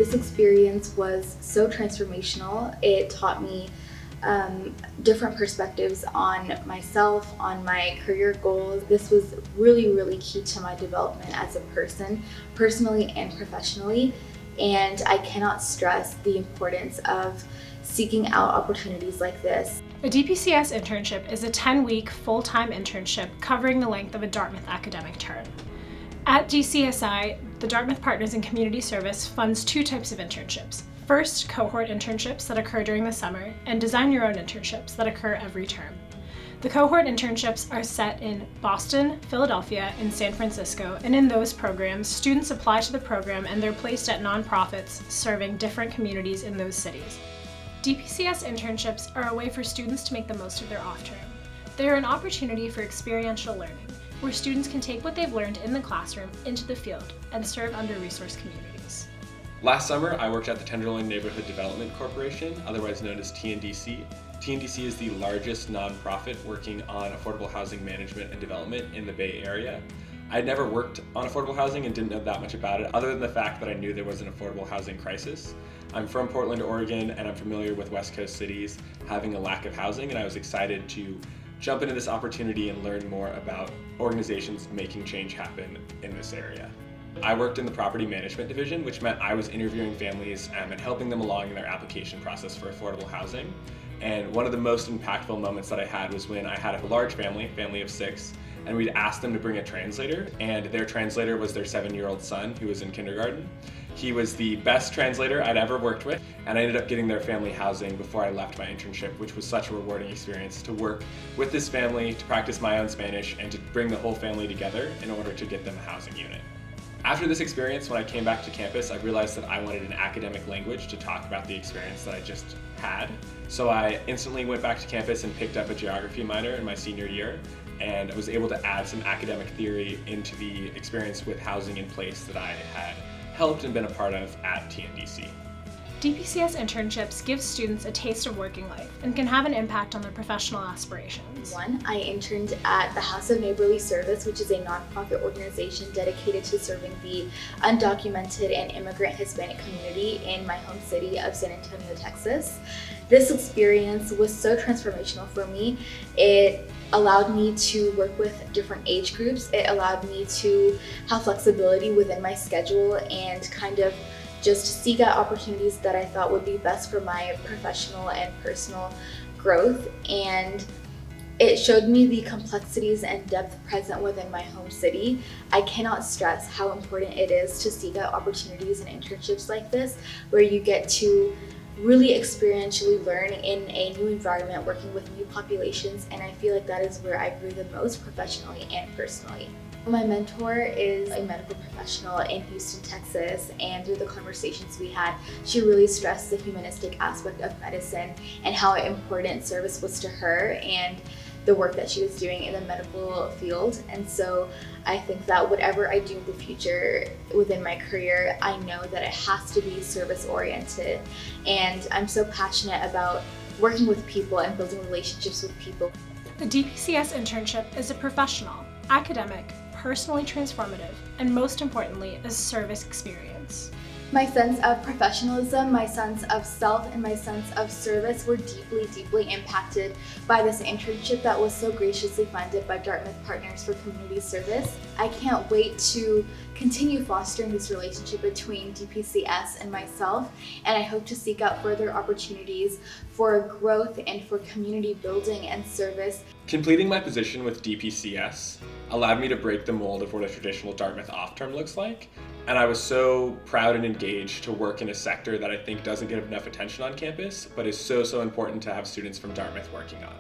This experience was so transformational. It taught me different perspectives on myself, on my career goals. This was really, really key to my development as a person, personally and professionally. And I cannot stress the importance of seeking out opportunities like this. A DPCS internship is a 10-week full-time internship covering the length of a Dartmouth academic term. At DCSI, the Dartmouth Partners in Community Service funds two types of internships. First, cohort internships that occur during the summer, and design your own internships that occur every term. The cohort internships are set in Boston, Philadelphia, and San Francisco, and in those programs, students apply to the program and they're placed at nonprofits serving different communities in those cities. DPCS internships are a way for students to make the most of their off-term. They are an opportunity for experiential learning, where students can take what they've learned in the classroom into the field and serve under-resourced communities. Last summer, I worked at the Tenderloin Neighborhood Development Corporation, otherwise known as TNDC. TNDC is the largest nonprofit working on affordable housing management and development in the Bay Area. I had never worked on affordable housing and didn't know that much about it, other than the fact that I knew there was an affordable housing crisis. I'm from Portland, Oregon, and I'm familiar with West Coast cities having a lack of housing, and I was excited to jump into this opportunity and learn more about organizations making change happen in this area. I worked in the property management division, which meant I was interviewing families and helping them along in their application process for affordable housing. And one of the most impactful moments that I had was when I had a large family of 6, and we'd asked them to bring a translator, and their translator was their 7-year-old son who was in kindergarten. He was the best translator I'd ever worked with, and I ended up getting their family housing before I left my internship, which was such a rewarding experience to work with this family, to practice my own Spanish, and to bring the whole family together in order to get them a housing unit. After this experience, when I came back to campus, I realized that I wanted an academic language to talk about the experience that I just had. So I instantly went back to campus and picked up a geography minor in my senior year, and I was able to add some academic theory into the experience with housing in place that I had helped and been a part of at TNDC. DPCS internships give students a taste of working life and can have an impact on their professional aspirations. One, I interned at the House of Neighborly Service, which is a nonprofit organization dedicated to serving the undocumented and immigrant Hispanic community in my home city of San Antonio, Texas. This experience was so transformational for me. It allowed me to work with different age groups. It allowed me to have flexibility within my schedule and kind of just seek out opportunities that I thought would be best for my professional and personal growth. And it showed me the complexities and depth present within my home city. I cannot stress how important it is to seek out opportunities and internships like this, where you get to really experientially learn in a new environment, working with new populations, and I feel like that is where I grew the most professionally and personally. My mentor is a medical professional in Houston, Texas, and through the conversations we had, she really stressed the humanistic aspect of medicine and how important service was to her and the work that she was doing in the medical field. And so I think that whatever I do in the future within my career, I know that it has to be service oriented. And I'm so passionate about working with people and building relationships with people. A DPCS internship is a professional, academic, personally transformative, and most importantly, a service experience. My sense of professionalism, my sense of self, and my sense of service were deeply, deeply impacted by this internship that was so graciously funded by Dartmouth Partners for Community Service. I can't wait to continue fostering this relationship between DPCS and myself, and I hope to seek out further opportunities for growth and for community building and service. Completing my position with DPCS allowed me to break the mold of what a traditional Dartmouth off-term looks like, and I was so proud and engaged to work in a sector that I think doesn't get enough attention on campus, but is so important to have students from Dartmouth working on.